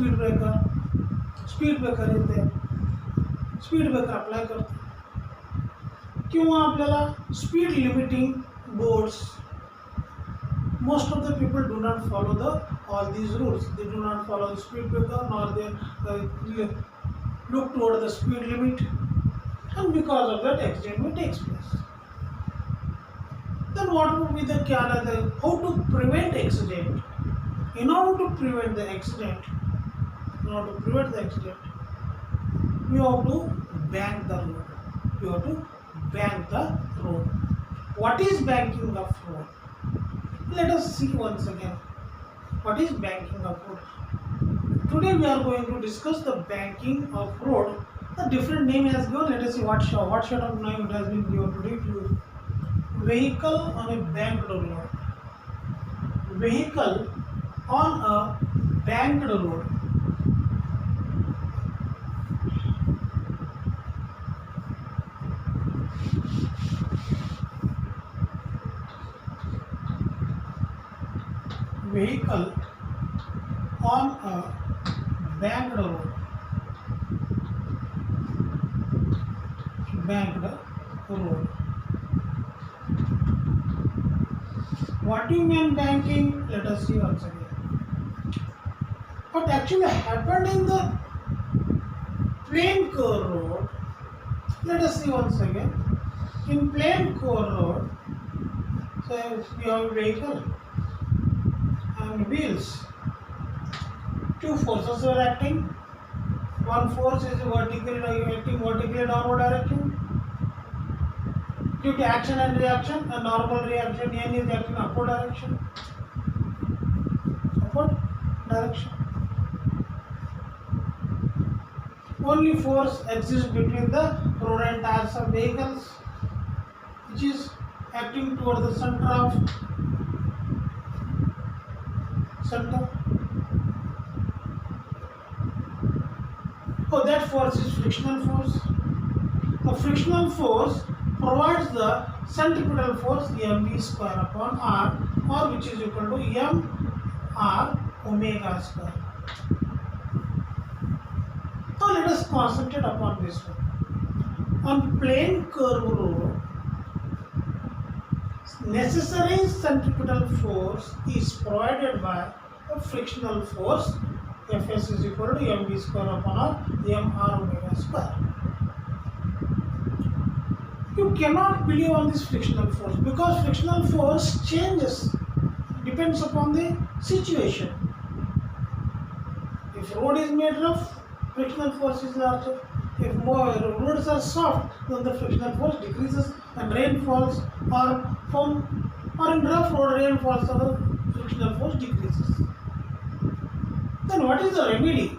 Speed breaker is there, speed breaker apply करतो. किंवा आपल्याला speed limiting boards, most of the people do not follow all these rules. They do not follow the speed breaker, nor they look toward the speed limit, and because of that accident may take place. Then what would be the how to prevent accident? In order to prevent the accident, we have to bank the road. What is banking of road? Let us see once again what is banking of road. Today we are going to discuss the banking of road. The different name has given. Let us see what sort of name it has been given today to you. Vehicle on a banked road. Vehicle on a banked road. Vehicle on a banked road. What do you mean banking? Let us see once again. What actually happened in the plain core road? Let us see once again. In plain core road, so we have a vehicle and wheels. Two forces are acting. One force is acting vertically downward direction. Due to action and reaction, a normal reaction, N is acting upward direction. Only force exists between the road and tires of vehicles, which is acting toward the center. So that force is frictional force. The frictional force provides the centripetal force mv square upon r, or which is equal to mr omega square. So let us concentrate upon this one. On plain curve road, necessary centripetal force is provided by a frictional force. Fs is equal to mv square upon r, mr omega square. You cannot believe on this frictional force because frictional force changes, depends upon the situation. If road is made rough, frictional force is larger. If roads are soft, then the frictional force decreases and rain falls, or in rough road rain falls, so the frictional force decreases. Then what is the remedy?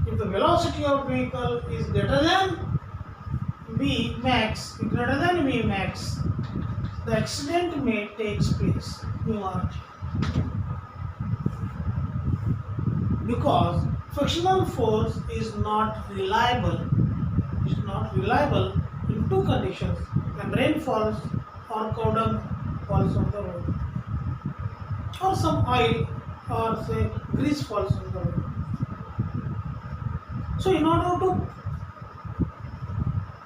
If the velocity of vehicle is greater than Vmax, the accident may take place. Because frictional force is not reliable. In two conditions: when rain falls or cow dung falls on the road, or some oil or say grease falls on the road. So in order to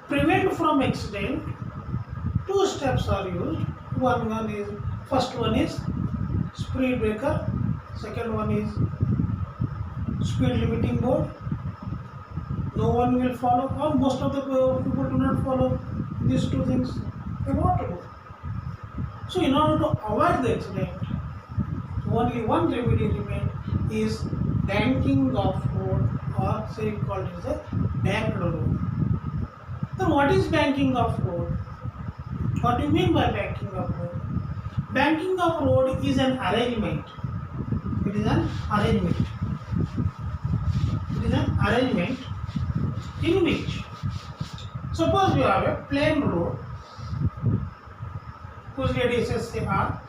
prevent from accident, two steps are used. First one is speed breaker, second one is speed limiting board. No one will follow, or most of the people do not follow these two things. They want to do. So in order to avoid the accident, only one remedy remains is banking of road, or say called as a banked road. Then what is banking of road? What do you mean by banking of road? Banking of road is an arrangement. It is an arrangement in which, suppose we have a plain road whose radius is say r.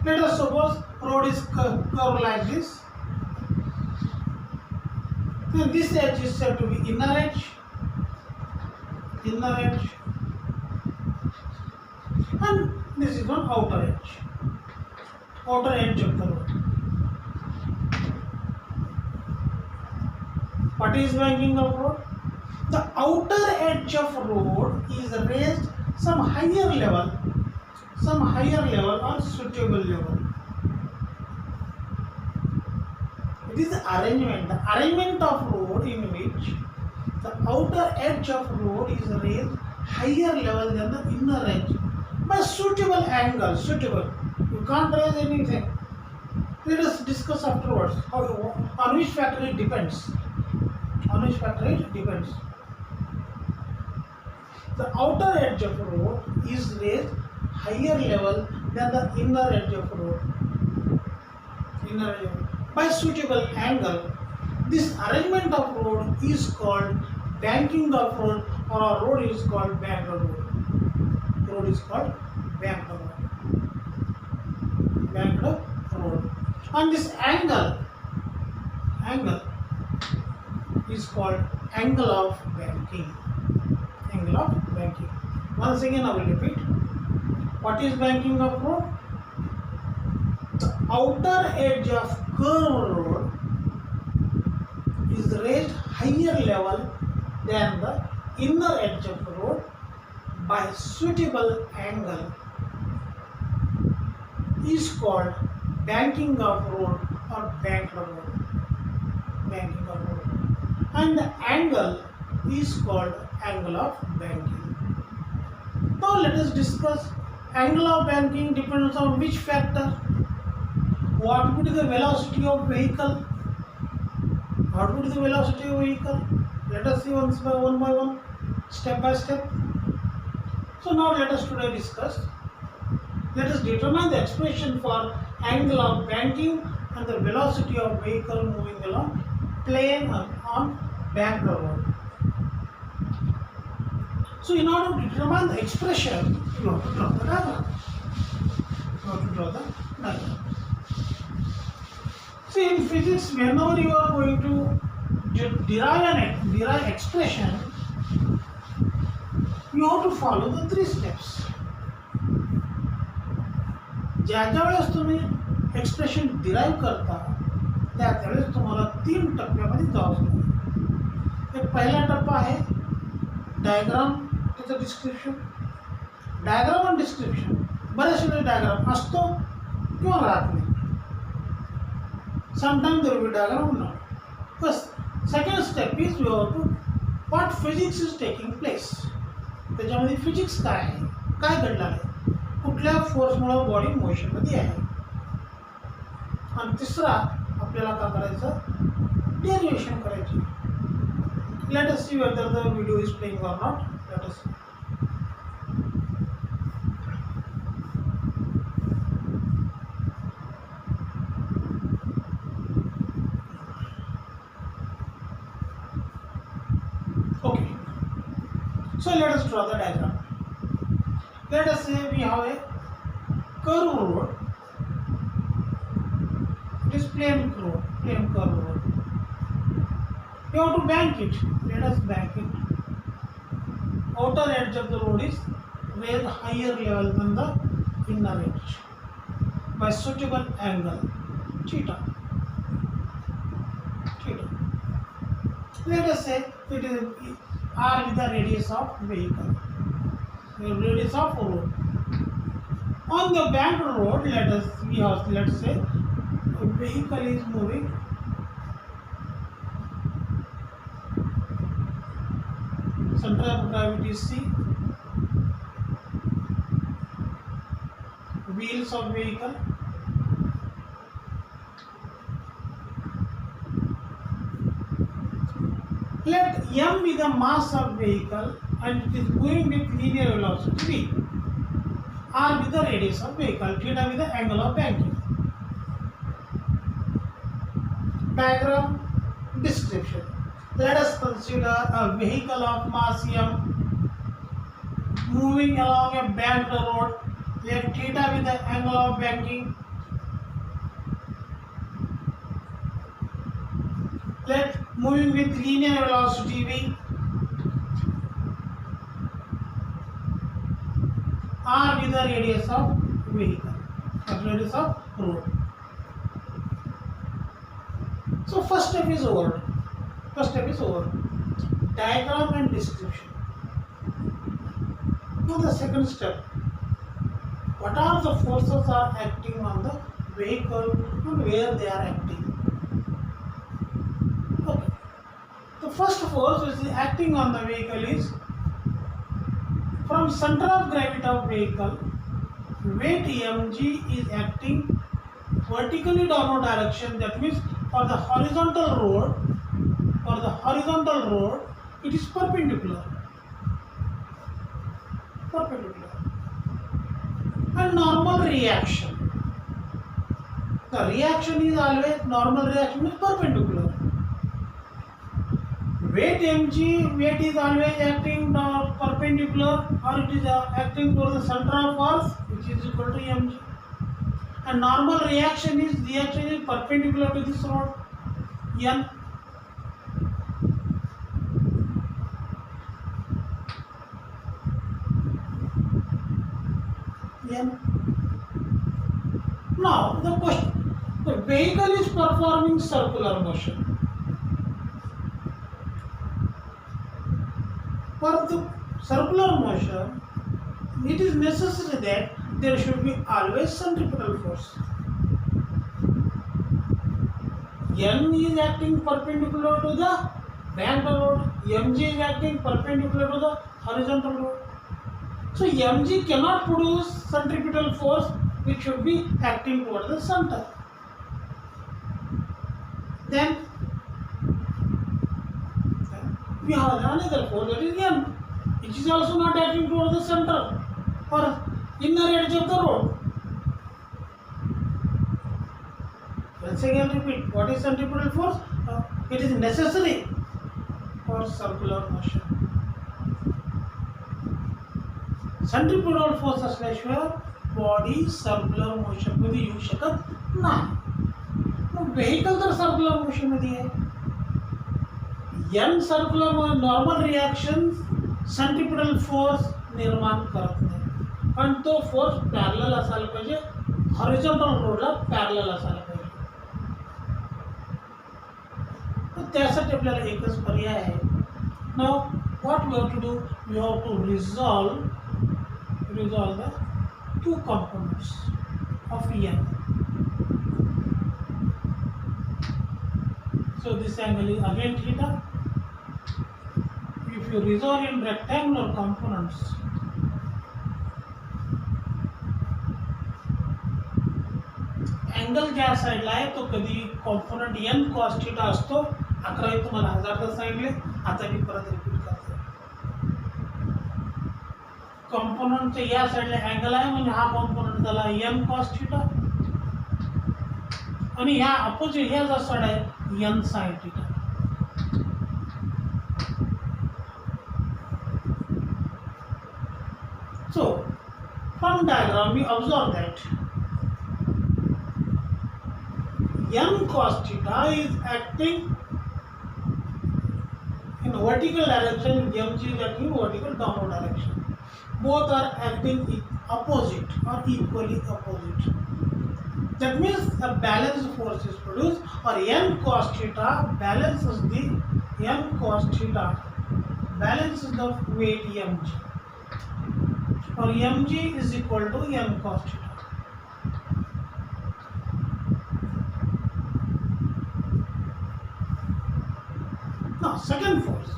Let us suppose road is curved like this. Then this edge is said to be inner edge, and this is one outer edge. outer edge of the road. What is banking of road? The outer edge of road is raised some higher level or suitable level. It is the arrangement of road in which the outer edge of road is raised higher level than the inner edge by suitable angle. Suitable. You can't raise anything. Let us discuss afterwards on which factor it depends. On which factor it depends. The outer edge of road is raised higher level than the inner edge of road. By suitable angle. This arrangement of road is called banking of road, or a road is called banked road. Road is called banked road. Banked road. And this angle is called angle of banking. Angle of banking. Once again I will repeat. What is banking of road? The outer edge of curved road is raised higher level than the inner edge of the road by suitable angle is called banking of road or banked road. Banking of road. And the angle is called angle of banking. Now let us discuss angle of banking depends on which factor. What would be the velocity of vehicle? What would be the velocity of vehicle? Let us see one by one, step by step. So now let us today discuss. Let us determine the expression for angle of banking and the velocity of vehicle moving along plane on banked road. So in order to determine the expression, you have to draw the diagram. See, in physics, whenever you are going to derive expression, you have to follow the 3 steps. ज्या वेळेस तुम्ही expression derive करता त्यावेळेस तुम्हाला 3 टप्प्यामध्ये जावं लागेल. एक पहिला टप्पा आहे डायग्राम, त्याचं डिस्क्रिप्शन. डायग्राम आणि डिस्क्रिप्शन. बरेच वेळेस डायग्राम असतो किंवा राहत नाही. Sometimes there will be diagram or not. First, second step is you have to what physics is taking place. त्याच्यामध्ये फिजिक्स काय आहे, काय घडलं आहे, कुठल्या फोर्समुळे बॉडी मोशन मध्ये आहे. आणि तिसरा आपल्याला काय करायचं, डेरिवेशन करायची. Let us see whether the video is playing or not. Let us see. So let us draw the diagram. Let us say we have a curved road. It is plain curved road. We have to bank it. Let us bank it. Outer edge of the road is raised higher level than the inner edge by suitable angle theta. Let us say it is R with the radius of vehicle, the radius of road. On the banked road, let's say a vehicle is moving. Center of gravity is C. Wheels of vehicle. Let m be the mass of vehicle and it is going with linear velocity v. R with the radius of vehicle, theta with the angle of banking. Diagram description. Let us consider a vehicle of mass m moving along a banked road. Let theta with the angle of banking. Let moving with linear velocity v. R with the radius of vehicle. Radius of road. So first step is over. Diagram and description. Now the second step. What are the forces are acting on the vehicle and where they are acting? Okay. The first force which is acting on the vehicle is from center of gravity of vehicle. Weight mg is acting vertically downward direction. That means for the horizontal road, it is perpendicular. And normal reaction. The reaction is always normal reaction is perpendicular. Weight is always acting perpendicular, or it is acting towards the center of earth, which is equal to mg. And normal reaction is perpendicular to this road, n. Now the question: the vehicle is performing circular motion. For the circular motion, it is necessary that there should be always centripetal force. N is acting perpendicular to the banked road. Mg is acting perpendicular to the horizontal road. So mg cannot produce centripetal force which should be acting towards the center. Then we have another force, that is n, which is also not acting towards the center or inner edge of the road. Once again repeat, what is centripetal force? It is necessary for circular motion. Centripetal force असल्याशिवाय body circular motion मध्ये येऊ शकत नाही. मग vehicle तर circular motion मध्ये आहे. n circular normal reaction centripetal force निर्माण करत नाही, पण तो फोर्स पॅरलल असायला पाहिजे, हॉरिझॉन्टल रोडला पॅरलल असायला पाहिजे. तर त्यासाठी आपल्याला एकच पर्याय आहे. Now what we have to do, we have to resolve the two components of n. So this angle is again theta. If you resolve in rectangular components, angle ज्या साइडला आहे तो कधी कॉम्पोनंट n cos theta असतो. 11 तुम्हाला हजार सांगितले, आता मी परत रिपीट करतो. कॉम्पोनंट या साइडला अँगल आहे म्हणजे हा कॉम्पोनंट झाला n cos theta, आणि ह्या अपोजिट ह्या जो साइड आहे n sin theta. So from diagram we observe that n cos theta is acting in vertical direction, mg is acting in vertical downward direction. Both are acting opposite or equally opposite. That means a balanced force is produced, or n cos theta balances the weight mg, or mg is equal to n cos theta. Now second force,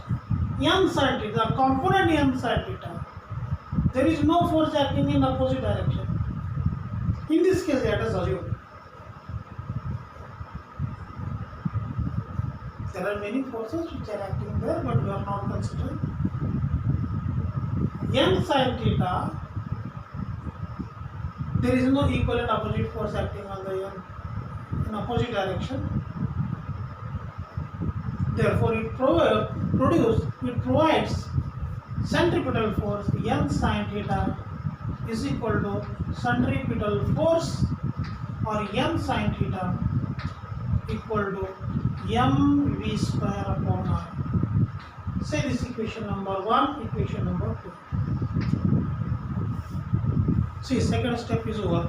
n sin theta, component n sin theta. There is no force acting in opposite direction. In this case, let us assume there are many forces which are acting there, but we are not considering. N sin theta, there is no equal and opposite force acting on the n in opposite direction. Therefore, it provides centripetal force n sin theta is equal to centripetal force, or n sin theta equal to mv square upon r. Say this equation number 1, equation number 2. See, second step is over.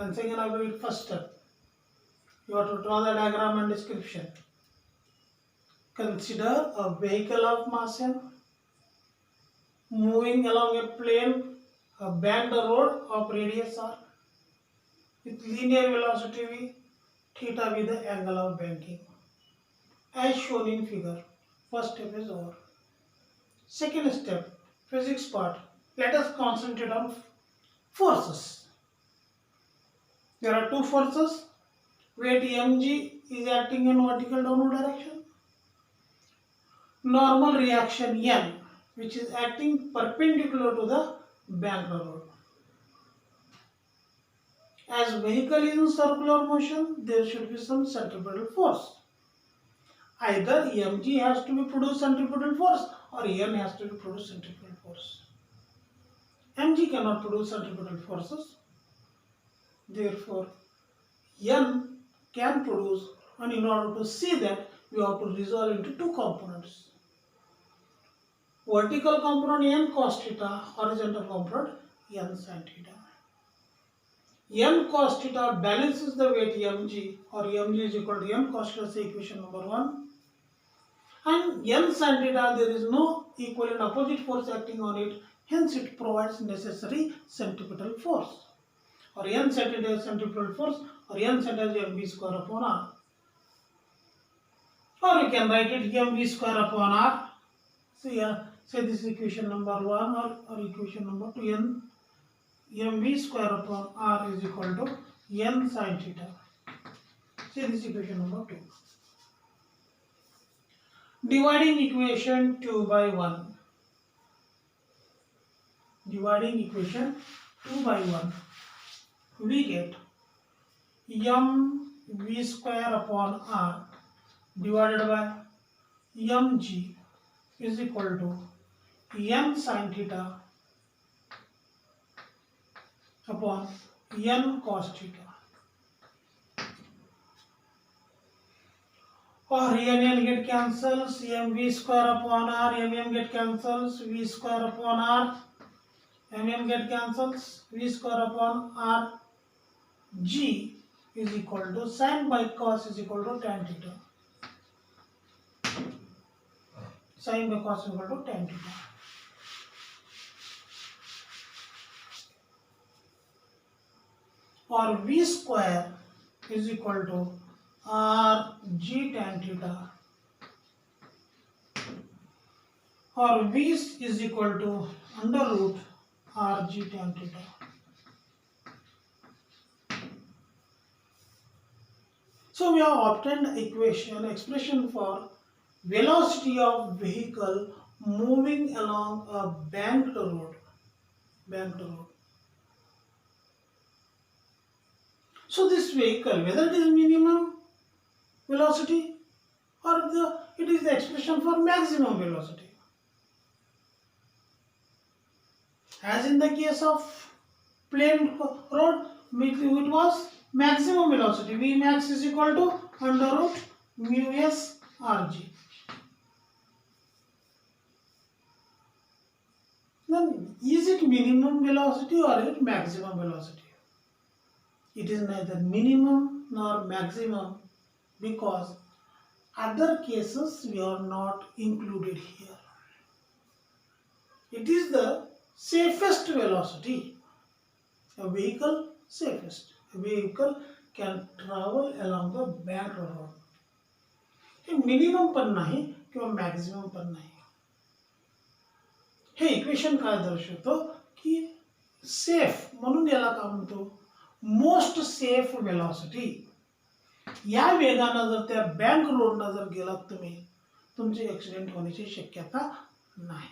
Once again I will read first step. You have to draw the diagram and description. Consider a vehicle of mass m moving along a plane, a banked road of radius r with linear velocity v, theta with the angle of banking, as shown in figure. First step is over. Second step, physics part. Let us concentrate on forces. There are two forces. Weight mg is acting in vertical downward direction. Normal reaction n, which is acting perpendicular to the banked road. As vehicle is in circular motion, there should be some centripetal force. Either mg has to be produced centripetal force or n has to be produced centripetal force. Mg cannot produce centripetal forces. Therefore, n can produce, and in order to see that, we have to resolve into two components. Vertical component n cos theta, horizontal component n sin theta. N cos theta balances the weight mg, or mg is equal to n cos theta, say equation number 1. And n sin theta, there is no equal and opposite force acting on it, hence it provides necessary centripetal force. Or n sin theta is centripetal force, or n sin theta is mv square upon r. Or you can write it mv square upon r. So here, say this is equation number 1 or equation number 2. mv square upon r is equal to n sin theta. Say this is equation number 2. Dividing equation 2 by 1. Dividing equation 2 by 1. We get mv square upon r divided by mg is equal to n sin theta upon n cos theta. Or n get cancels, mv square upon r, get cancels, v square upon r, get cancels, v square upon r, g is equal to sin by cos is equal to tan theta. Sin by cos is equal to tan theta. Or v square is equal to r g tan theta, or v is equal to under root r g tan theta. So we have obtained expression for velocity of vehicle moving along a banked road. So this vehicle, whether it is minimum velocity or it is the expression for maximum velocity. As in the case of plain road, it was maximum velocity. V max is equal to under root mu s rg. Then is it minimum velocity or is it maximum velocity? It is neither minimum nor maximum, because other cases we are not included here. It is the safest velocity. A vehicle safest. A vehicle can travel along the banked road. हे minimum पण नाही किंवा maximum पण नाही. हे equation काय दर्शवतो की safe, म्हणून याला काय म्हणतो, मोस्ट सेफ वेलॉसिटी. या वेगाने जर त्या बँक रोडने जर गेलात तुम्ही, तुमचे ऍक्सिडेंट होण्याची शक्यता नाही.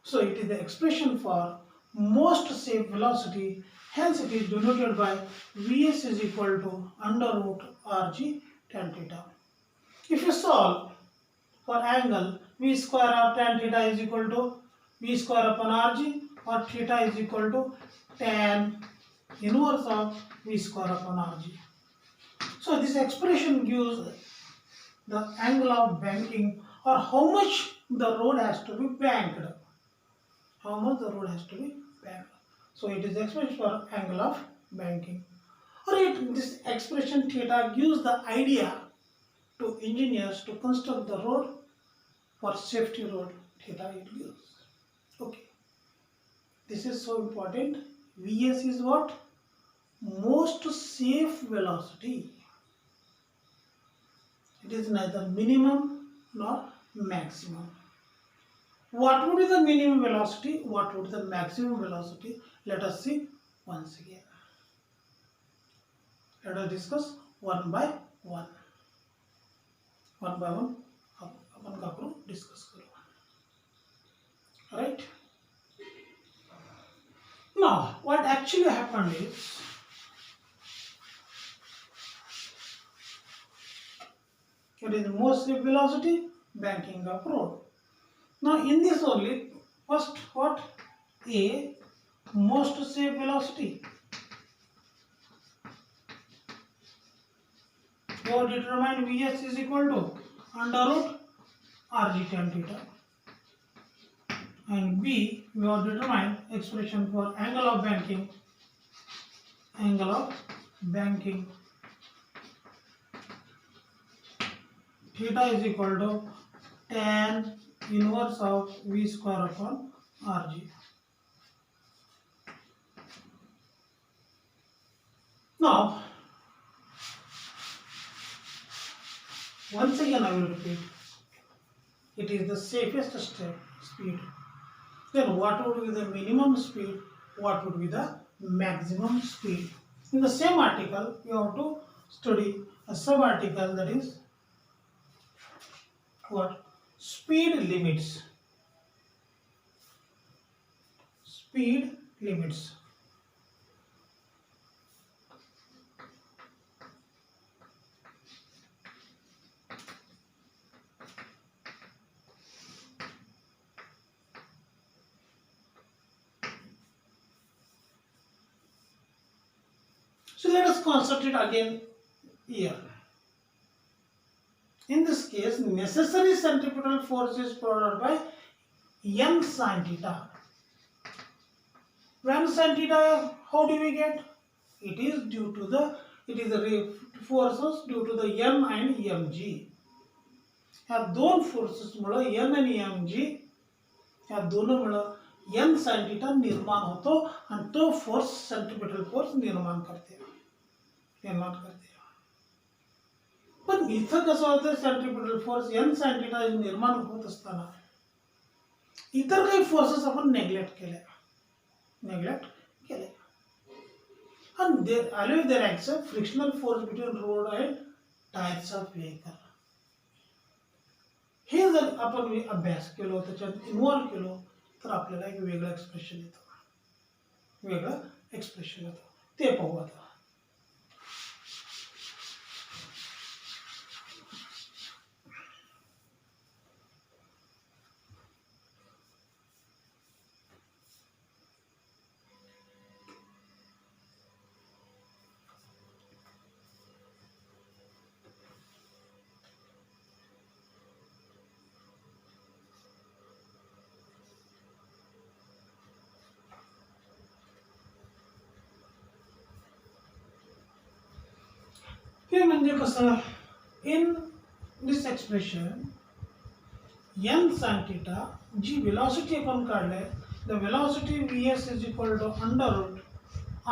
So it is the expression for most safe velocity, hence it is denoted by Vs is equal to under root Rg tan theta. If you solve for angle, V square of tan theta is equal to V square upon Rg, or theta is equal to tan inverse of V square upon Rg. So this expression gives the angle of banking, or how much the road has to be banked. How much the road has to be banked. So it is expression for angle of banking. Alright, this expression theta gives the idea to engineers to construct the road for safety road. Theta it gives. Okay. This is so important. Vs is what? Most safe velocity. It is neither minimum nor maximum. What would be the minimum velocity? What would be the maximum velocity? Let us see once again. Let us discuss one by one. One by one, अपन का करो discuss करो. Right? Now, what actually happened is it is most safe velocity banking up road. Now, in this only, first what? A most safe velocity. We have determined Vs is equal to under root Rg tan theta. And B, we have determined expression for angle of banking. Angle of banking. Theta is equal to tan inverse of V square upon Rg. Now, once again I will repeat. It is the safest step, speed. Then what would be the minimum speed? What would be the maximum speed? In the same article, you have to study a sub-article, that is what? Speed limits. Speed limits. So let us concentrate again here. In this case, necessary centripetal force is provided by n sin theta. When sin theta, how do we get? It is due to the forces due to the n and mg. या दोन forces मुळे n आणि mg या दोनों n sin theta निर्माण होतो आणि तो force centripetal force निर्माण करते. पण इथं कसं होतं, centripetal force n sin theta निर्माण होत असताना इतर काही फोर्सेस आपण नेग्लेक्ट केले. And there acts a frictional force between road and tires of vehicle. हे जर आपण अभ्यास केलो, त्याच्यात इन्व्हॉल्व केलो, तर आपल्याला एक वेगळं एक्सप्रेशन येतं. ते पाहू आता. हे म्हणजे कसं, in this expression n sin theta जी वेलोसिटी आपण काढले, the velocity vs is equal to under root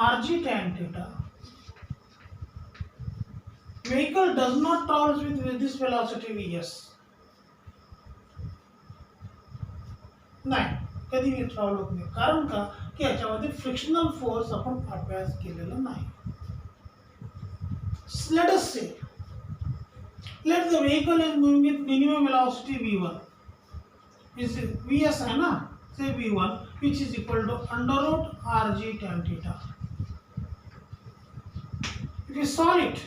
rg tan theta. Vehicle does not travel with this velocity vs. नाही, कधी भी ट्रॅव्हल होत नाही. कारण का की याच्यामध्ये फ्रिक्शनल फोर्स आपण अभ्यास केलेला नाही. Let us say, let the vehicle is moving with minimum velocity v1. Is vs है ना, say v1, which is equal to under root rg tan theta. If you solve it,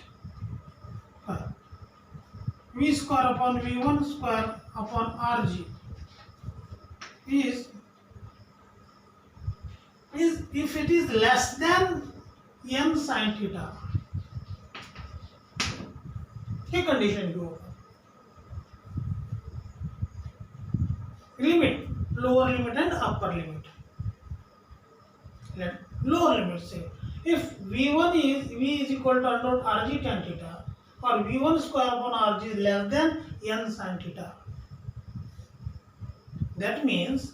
v square upon v1 square upon rg is if it is less than n sin theta. ये condition क्यों होगा? Limit, lower limit and upper limit. lower limit. Say if V is equal to under root Rg tan theta, or V1 square upon Rg is less than n sin theta. That means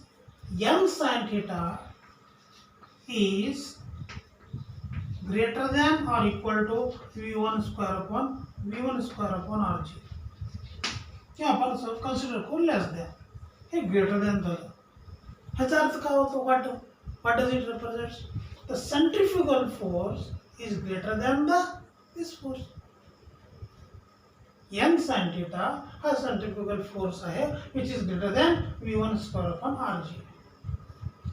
n sin theta is greater than or equal to V1 square upon Rg. यहाँ पर सब consider को less than, हे greater than झालं. ह्याचा अर्थ काय होतो? What does it represent? The centrifugal force is greater than this force. N sin theta हा centrifugal force आहे which is greater than V1 square upon Rg.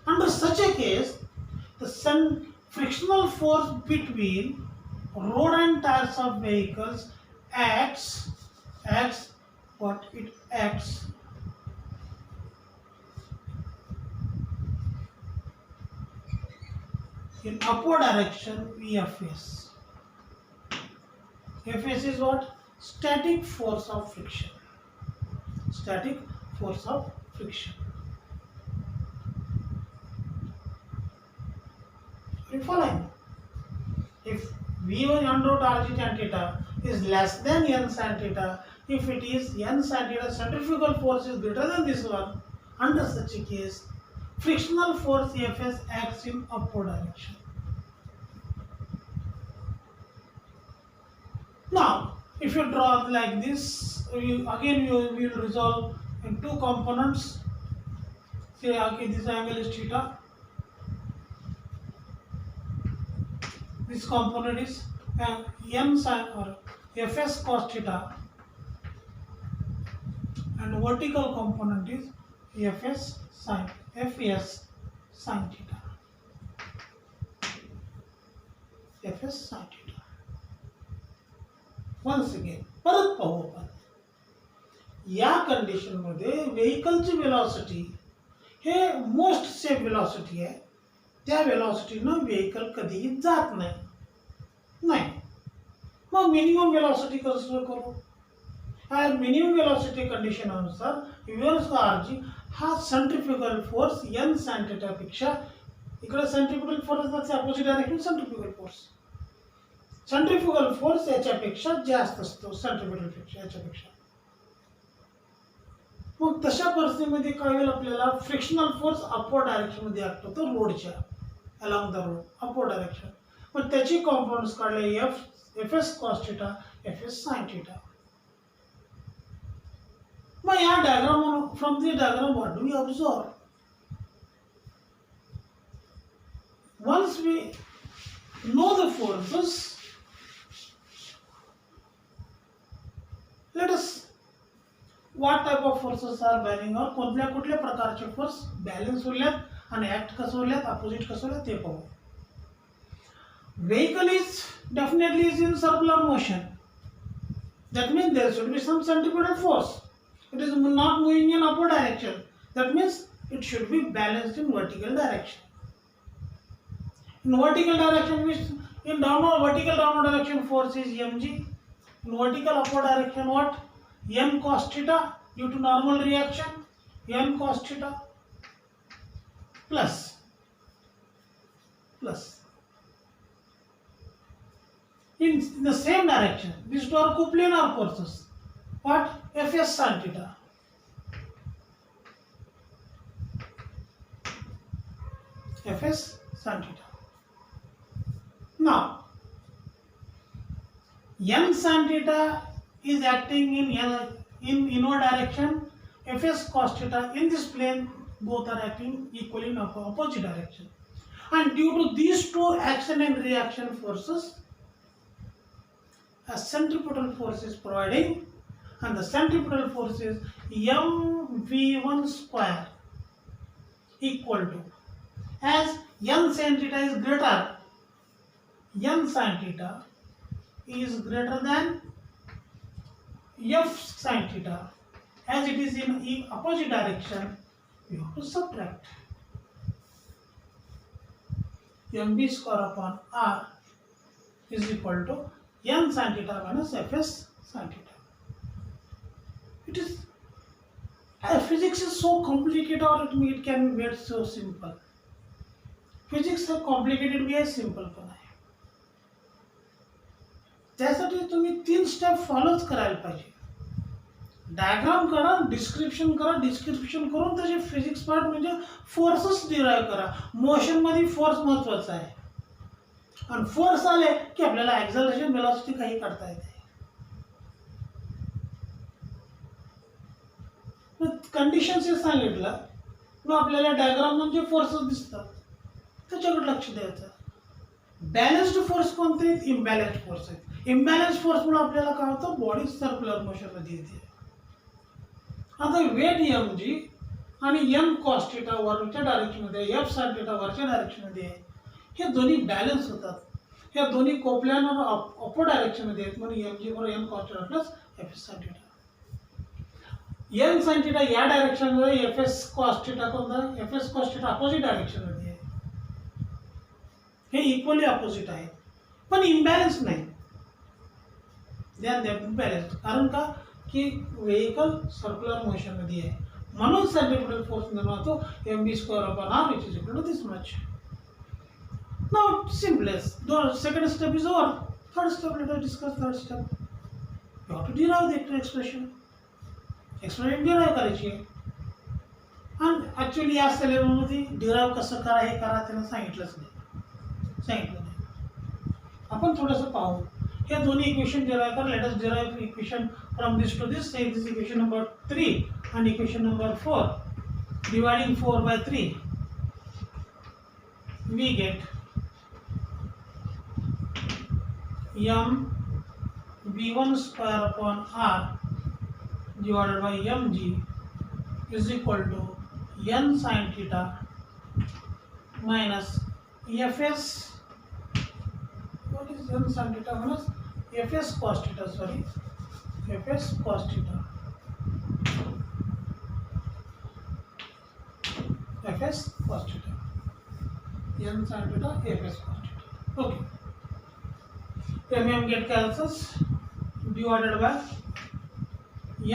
Under such a case, the frictional force between road and tires of vehicles acts in upward direction Fs. Fs is what? Static force of friction. Static force of friction. Are you following? If V1 under root Rg tan theta is less than n sin theta, if it is n sin theta, centrifugal force is greater than this one. Under such a case, frictional force Fs acts in upward direction. Now, if you draw like this, you will resolve in two components. Say, okay, this angle is theta. This component is n sin or Fs cos theta, and vertical component is Fs sin theta. Fs sin theta. Once again, परत पाहू आपण. या condition मध्ये व्हेकलची velocity हे most safe velocity आहे. त्या वेलोसिटीनं vehicle कधीही जात नाही. मग मिनिमम वेलोसिटी कन्सिडर करू. मिनिमम वेलोसिटी कंडिशन अनुसार V1 Rg हा centrifugal force n sin theta पेक्षा, इकडे centrifugal force opposite direction centrifugal force. Centrifugal force याच्यापेक्षा जास्त असतो सेंट्रिफ्युगल पेक्षा याच्यापेक्षा. मग तशा परिस्थितीमध्ये काय होईल? आपल्याला फ्रिक्शनल फोर्स अपवर्ड डायरेक्शन मध्ये ऍक्ट होतो रोडच्या along the road upward direction. मग त्याची कॉम्पोनंट्स काढले Fs cos theta, Fs sin theta. मग या diagram, from this diagram what do we observe? Once we know the forces, let us what type of forces are bearing or कुठल्या प्रकारचे force balance होल्यात आणि act कसं होल्यात, opposite कसं होल्यात ते पाहू. Vehicle is definitely is in circular motion. That means there should be some centripetal force. It is not moving in upward direction. That means it should be balanced in vertical direction. In vertical direction, vertical downward direction force is mg. In vertical upward direction, what? N cos theta due to normal reaction. N cos theta plus. In the same direction, these two are coplanar forces. What? Fs sin theta. Fs sin theta. Now, n sin theta is acting in inward direction. Fs cos theta in this plane, both are acting equally in opposite direction. And due to these two action and reaction forces, a centripetal force is providing, and the centripetal force is mv1 square equal to, as n sin theta is greater, n sin theta is greater than f sin theta, as it is in opposite direction, you have to subtract. mv square upon r is equal to n sin theta minus Fs sin theta. It is, physics is so complicated, or it can be made so simple. Physics हा complicated B आहे, simple पण आहे. त्यासाठी तुम्ही 3 step फॉलोच करायला पाहिजे. Diagram करा, description करा, डिस्क्रिप्शन करून त्याचे फिजिक्स पार्ट म्हणजे फोर्सेस डिराईव्ह करा. मोशन मध्ये फोर्स महत्वाचा आहे, आणि फोर्स आले की आपल्याला एक्झलरेशन, वेलॉसिटी काही काढता येते. कंडिशन्स हे सांगितलं, मग आपल्याला डायग्राम म्हणजे फोर्सेस दिसतात, त्याच्याकडे लक्ष द्यायचं. बॅलन्स्ड फोर्स कोणते आहेत? इम्बॅलन्स्ड फोर्स आहेत. इम्बॅलन्स फोर्समुळे आपल्याला काय होतं? बॉडी सर्क्युलर मोशन मध्ये येते. आता वेट एम जी आणि एम कॉस थिटा वरच्या डायरेक्शनमध्ये, एफ साइन थिटा वरच्या डायरेक्शनमध्ये आहे, हे दोन्ही बॅलन्स होतात. ह्या दोन्ही कोपल्यांना अपर डायरेक्शनमध्ये आहेत, म्हणून एम जी बरोबर M cos theta plus F S sine theta. N sine theta या डायरेक्शनमध्ये, एफ एस कॉस थिटा कोणता? F S cos theta opposite डायरेक्शनमध्ये आहे. हे इक्वली अपोजिट आहे, पण इम्बॅलन्स नाही. ध्यान द्या, बॅलन्स. कारण का? की व्हेकल सर्क्युलर मोशन मध्ये आहे, म्हणून सेंट्रिपिटल फोर्स निर्माण होतो mv square upon r which is equal to this much. Now simplest. Second step is over. Third step, let us discuss third step. You have to derive the expression. Expression derive करायची आहे. आणि actually या सिलेबसमध्ये derive कसं करा हे करा त्यांना सांगितलं नाही. आपण थोडंसं पाहू. हे दोन्ही इक्वेशन डिराइव करा. Let us derive equation from this to this. Say this is equation number 3 and equation number 4. Dividing 4 by 3, we get m v1 square upon r divided by mg is equal to n sin theta minus fs. What is n sin theta minus fs cos theta? Sorry, fs cos theta. fs cos theta. n sin theta fs cos theta. Okay. M get cancels, divided by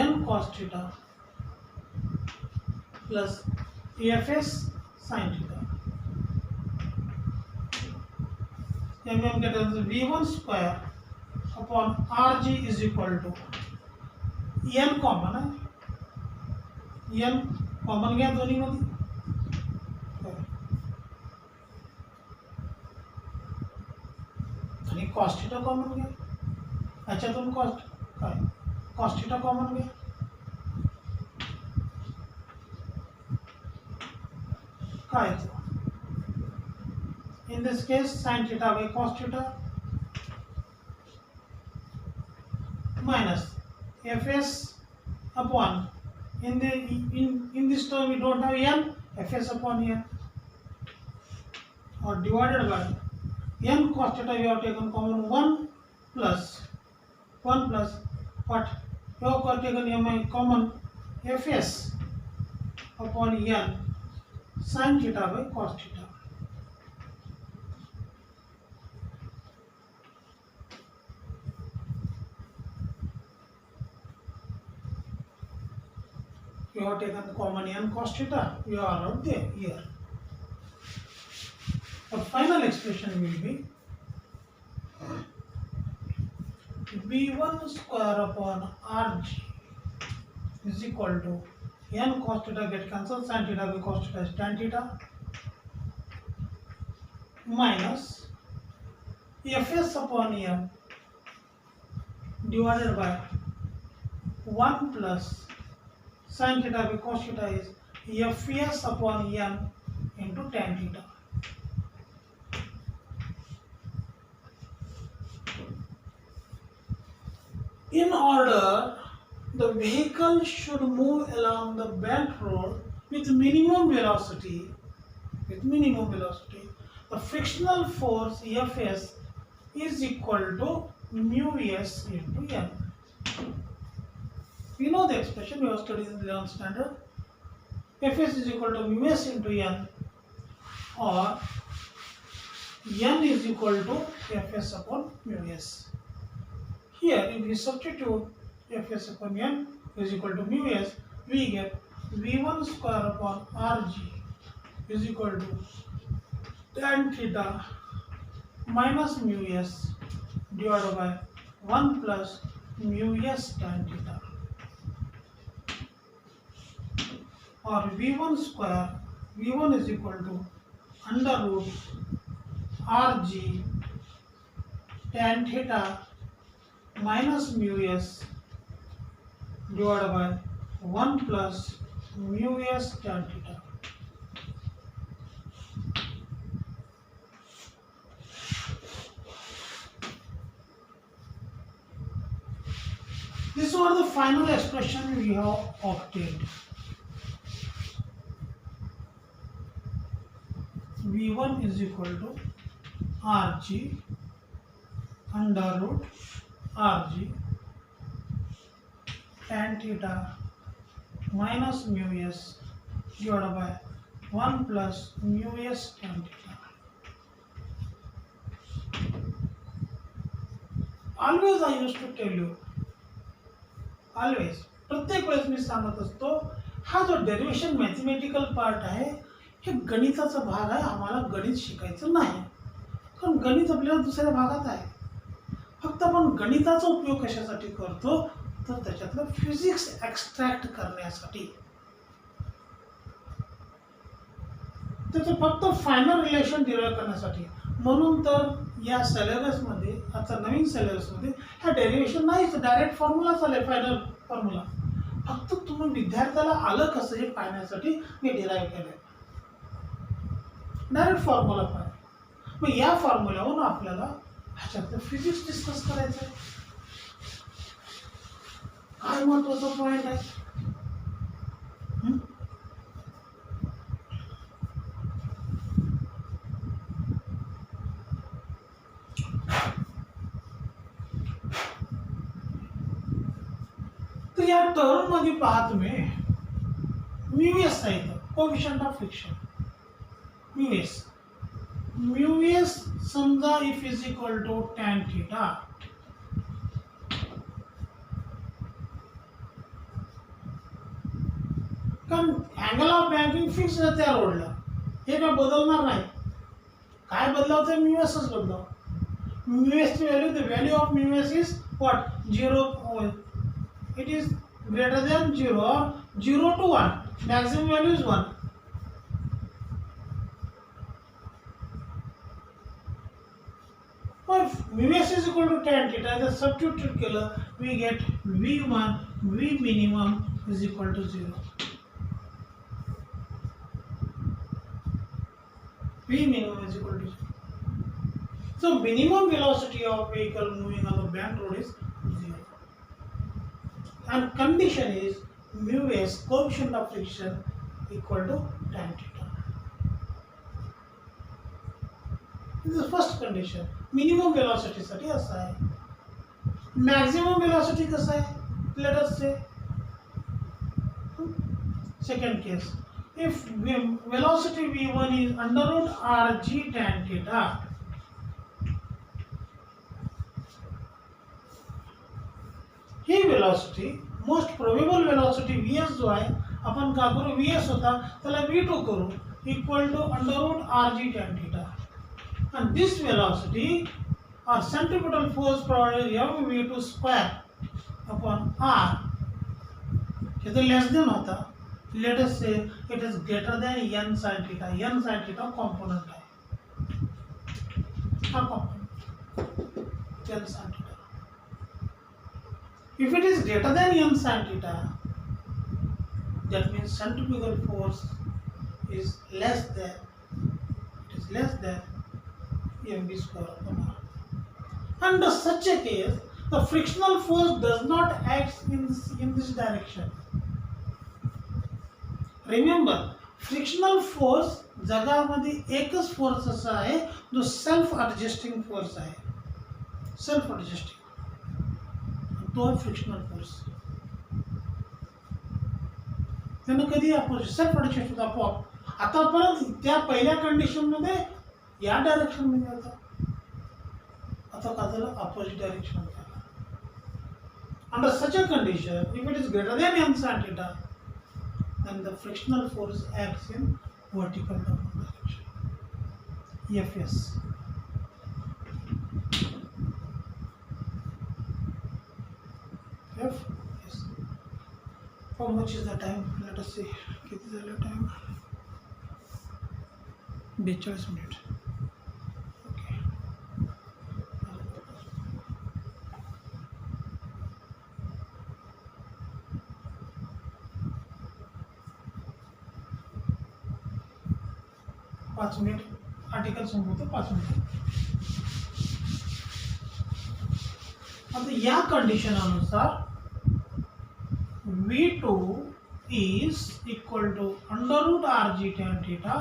n cos theta plus fs sin theta. M get cancels, v1 square upon rg is equal to n common आहे, n common घ्या दोन्ही मध्ये, आणि cos theta common घ्या. याच्यातून cos theta common घ्या. काय in this case sin theta by cos theta minus fs upon, in this term we don't have n, fs upon n, or divided by n cos theta we have taken common 1 plus what we have taken m common fs upon n sin theta by cos theta. We have taken common n cos theta, we are out there here. The final expression will be v1 square upon rg is equal to n cos theta get cancelled, sin theta by cos theta is tan theta, minus fs upon m divided by 1 plus sin theta by cos theta is fs upon n into tan theta. In order the vehicle should move along the bent road with minimum velocity, the frictional force Fs is equal to mu s into n. We know the expression, we have studied in the 11th standard. Fs is equal to mu s into n, or n is equal to Fs upon mu s. Here, if we substitute Fs upon n is equal to mu s, we get v1 square upon rg is equal to tan theta minus mu s divided by 1 plus mu s tan theta, or v1 square, v1 is equal to under root rg tan theta minus mu s divided by 1 plus mu s tan theta. This was the final expression we have obtained. V1 is equal to Rg under root Rg tan theta minus mu s divided by 1 plus mu s tan theta. Always I used to tell you, always प्रत्येक वेळेस मी सांगत असतो, हा जो derivation mathematical part आहे हे गणिताचा भाग आहे. आम्हाला गणित शिकायचं नाही, कारण गणित आपल्याला दुसऱ्या भागात आहे. फक्त आपण गणिताचा उपयोग कशासाठी करतो, तर त्याच्यातलं फिजिक्स एक्स्ट्रॅक्ट करण्यासाठी. त्याचं फक्त फायनल रिलेशन डिराईव्ह करण्यासाठी. म्हणून तर या सिलेबसमध्ये, आता नवीन सिलेबसमध्ये ह्या डेरिव्हेशन नाहीच, डायरेक्ट फॉर्म्युला चालेल, फायनल फॉर्म्युला. फक्त तुम्ही विद्यार्थ्याला आलं कसं हे पाहण्यासाठी मी डिराईव्ह केलं. डायरेक्ट फॉर्म्युला पाहिजे. मग या फॉर्म्युल्यावरून आपल्याला ह्याच्यातलं फिजिक्स डिस्कस करायचं आहे. काय महत्वाचा पॉईंट आहे, या टर्म मध्ये पहा तुम्ही, म्यू एस आहे, coefficient of friction mu S समजा if is equal to tan theta, कारण अँगल ऑफ बँकिंग फिक्स आहे त्या रोडला, हे काय बदलणार नाही. काय बदलावते, म्यू एसच बदलाव. म्यू एस ची value, the value of mu S is what, 0, it is greater than 0 or 0 to 1, maximum value is 1. If mu s is equal to tan theta, the substitute केलं, we get v1 v minimum is equal to 0. V minimum is equal to 0. So minimum velocity of vehicle moving on the bent road is 0. And condition is mu s, coefficient of friction, equal to tan theta. This is the first condition. Minimum velocity साठी असा आहे. Maximum velocity कसा आहे, let us say. Second case, if velocity v1 is under root rg tan theta, ही velocity, most probable velocity vs जो आहे, आपण का करू, vs होता त्याला v2 करू, equal to under root rg tan theta. And this velocity or centripetal force provided mv2 square upon r, हे तो लेस देन होता. लेट अस से it is greater than n sin theta. n sin theta component आहे, हा component n sin theta. If it is greater than n sin theta, that means centrifugal force is less than, mv square upon r. Under such a case, the frictional force does not act in this direction. Remember, frictional force जगामध्ये एकच force असा आहे जो self adjusting force आहे, self adjusting, तो आहे frictional force. त्यांना कधी अपोजिट सेल्फ एडजस्ट होतं आपोआप. आता परत त्या पहिल्या कंडिशन मध्ये या डायरेक्शन मध्ये होता, आता का झालं, अपोजिट डायरेक्शन झाला. Under such a condition, if it is greater than n sin theta, then the frictional force acts in vertical direction. Fs. Fs. How much is the time? Let us see. किती झालं time? 42 minute. Okay. 5 minute. Article संपवतो 5 minute. आता या condition अनुसार V2 is equal to under root Rg tan theta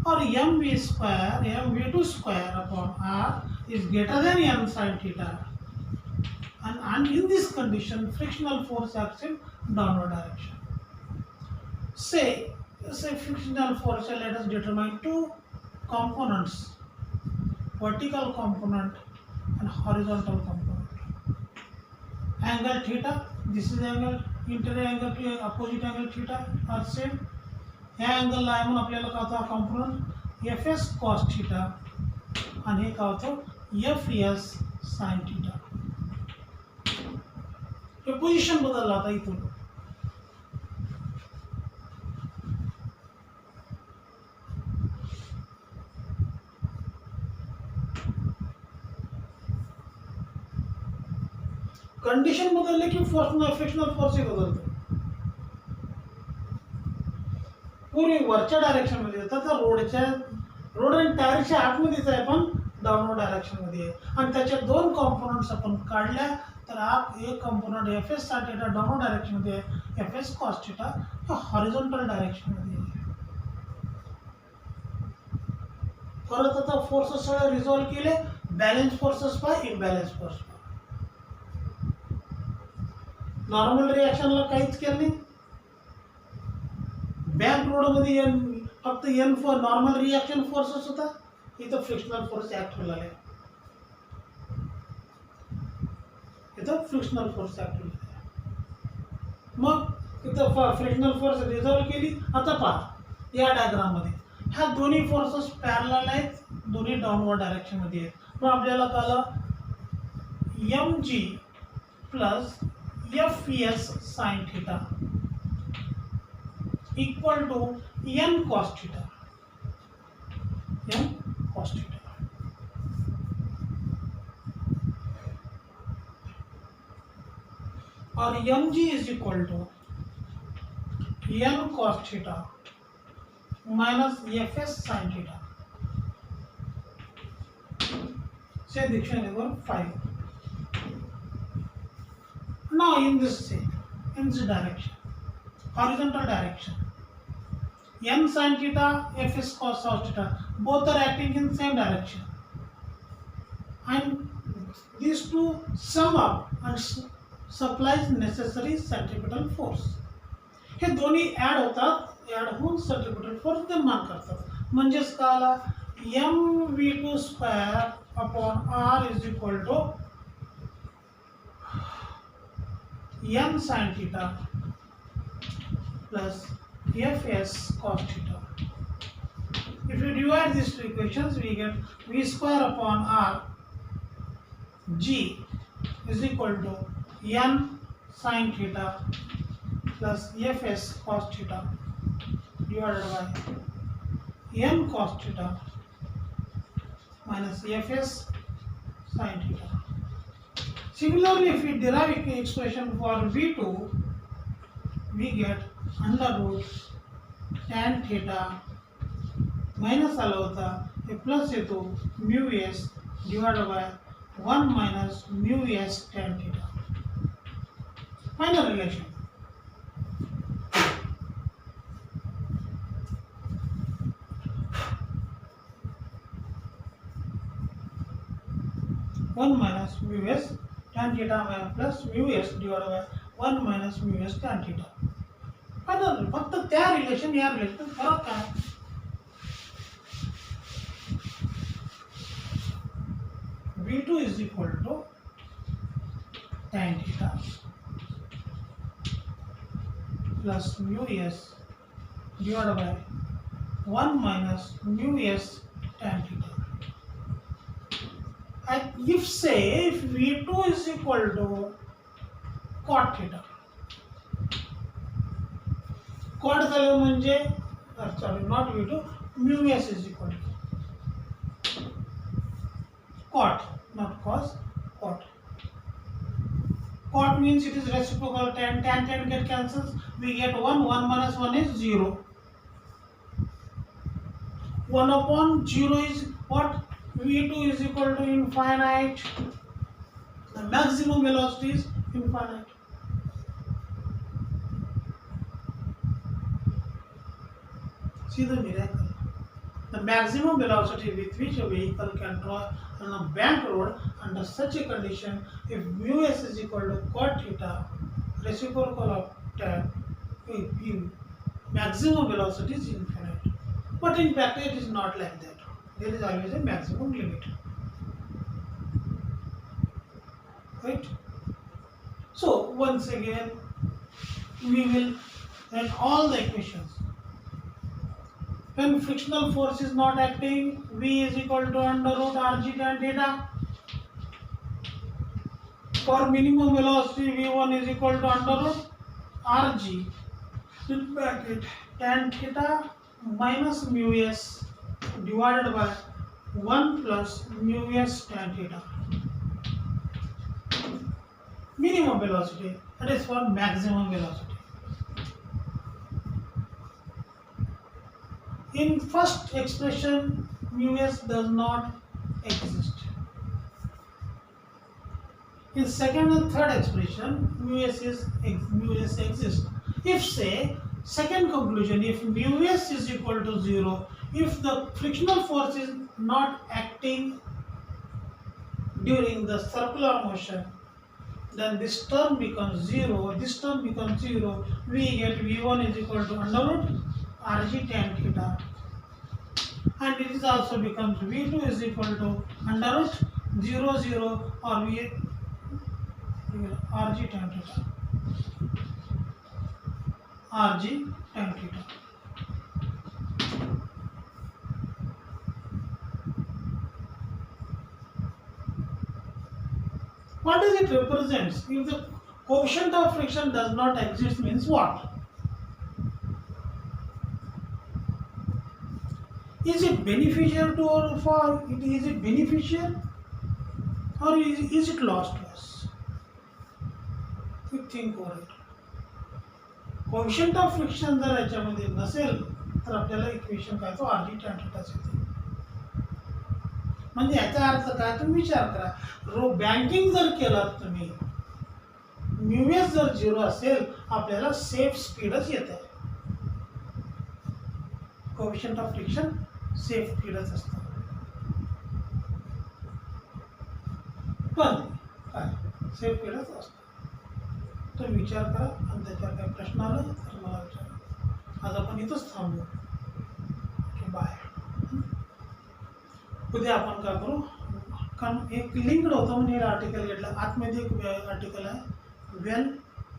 or mv square mv2 square upon R is greater than m sin theta, and in this condition frictional force acts in downward direction. Say frictional force, let us determine two components, vertical component and horizontal component. Angle theta, this is angle, interior angle to opposite angle theta are same. या अँगलला आहे म्हणून आपल्याला काय होतं component Fs cos theta आणि हे काय होतं Fs sin theta. हे position बदलला आता इथून. कंडिशन बदलले की फोर्स फ्रिक्शनल फोर्स बदलतो. पूर्वी वरच्या डायरेक्शन मध्ये होता तर रोड आणि टायरच्या आतमध्येच आहे पण डाऊनवर्ड डायरेक्शन मध्ये आहे. आणि त्याचे दोन कॉम्पोनंट्स आपण काढल्या तर एक component Fs sin theta downward direction मध्ये आहे, Fs cos theta horizontal direction मध्ये आहे. परत आता फोर्सेस सगळे रिझॉल्व केले, balance forces by imbalance force. Normal रिएक्शनला काहीच केलं नाही. बॅक रोड मध्ये फक्त N for normal reaction forces होता, इथं फ्रिक्शनल फोर्स ऍक्ट होणार आहे. इथं फ्रिक्शनल फोर्स ऍक्ट होणार आहे. मग इथं फ्रिक्शनल फोर्स रिझॉल्व केली. आता पहा या डायग्राम मध्ये ह्या दोन्ही फोर्सेस पॅरलल आहेत, दोन्ही डाऊनवर्ड डायरेक्शन मध्ये आहेत. मग आपल्याला कळलं mg plus Fs sin theta equal to n cos theta. n cos theta. और mg is equal to n cos theta minus Fs sin theta. Say diction number 5. Now in this direction, horizontal direction, n sin theta, Fs cos theta, both are acting in same direction, and these two sum up and supplies necessary centripetal force. हे दोन्ही add होतात, add होऊन centripetal force निर्माण करतात. म्हणजेच काय आला mv2 square upon R is equal to n sin theta plus Fs cos theta. If you divide these two equations, we get v square upon R g is equal to n sin theta plus Fs cos theta divided by n cos theta minus Fs sin theta. Similarly, if we derive expression for V2, we get under root tan theta minus आला होता हे plus येतो mu s divided by 1 minus mu s tan theta. Final relation. One minus mu s tan theta plus mu s divided by 1 minus mu s tan theta. Final फक्त त्या relation या relation फरक काय. V2 is equal to tan theta plus mu s divided by 1 minus mu s tan theta. And if say if V2 is equal to cot theta, cot झालं म्हणजे sorry not V2, mu s is equal to cot, not cos, cot. Cot means it is reciprocal, tan get cancels, we get 1 minus 1 is 0. 1 upon 0 is what? V2 is equal to infinite. The maximum velocity is infinite. See the miracle. The maximum velocity with which a vehicle can travel on a bank road under such a condition, if mu s is equal to cot theta, reciprocal of tan, maximum velocity is infinite. But in fact, it is not like that. There is always a maximum limit. Right? So, once again, we will write all the equations. When frictional force is not acting, V is equal to under root Rg tan theta. For minimum velocity, V1 is equal to under root Rg in bracket tan theta minus mu s divided by 1 plus mu s tan theta. Minimum velocity, that is for maximum velocity. In first expression, mu s does not exist. In second and third expression, mu s exists. If say second conclusion, if mu s is equal to 0, if the frictional force is not acting during the circular motion, then this term becomes 0. This term becomes 0. We get V1 is equal to under root Rg tan theta, and it is also becomes V2 is equal to under root 0 0 or V Rg tan theta. Rg tan theta. What does it represent? If the coefficient of friction does not exist, means what? Is it beneficial to or for it? Is it beneficial or is it lost to us? You think over it. Coefficient of friction जर याच्यामध्ये नसेल तर आपल्याला equation काय तो Rg tan theta येते. म्हणजे याचा अर्थ काय तुम्ही विचार करा, बँकिंग जर केलं तुम्ही mu s जर 0 असेल आपल्याला सेफ स्पीडच येते. कोएफिशिएंट ऑफ फ्रिक्शन सेफ स्पीडच असतं. पण काय सेफ स्पीडच असतं. तर विचार करा आणि त्याच्यावर काही प्रश्न आला तर मला विचारा. आज आपण इथंच थांबू. Okay bye. उद्या आपण काय करू, कारण एक लिंक्ड होतं म्हणून हे आर्टिकल घेतलं. आतमध्ये एक आर्टिकल आहे वेल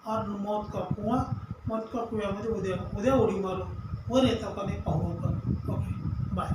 और मौत का कुआं. मौत का कुआमध्ये उद्या उडी मारू. वर येतं का नाही पाहू आपण. Okay bye.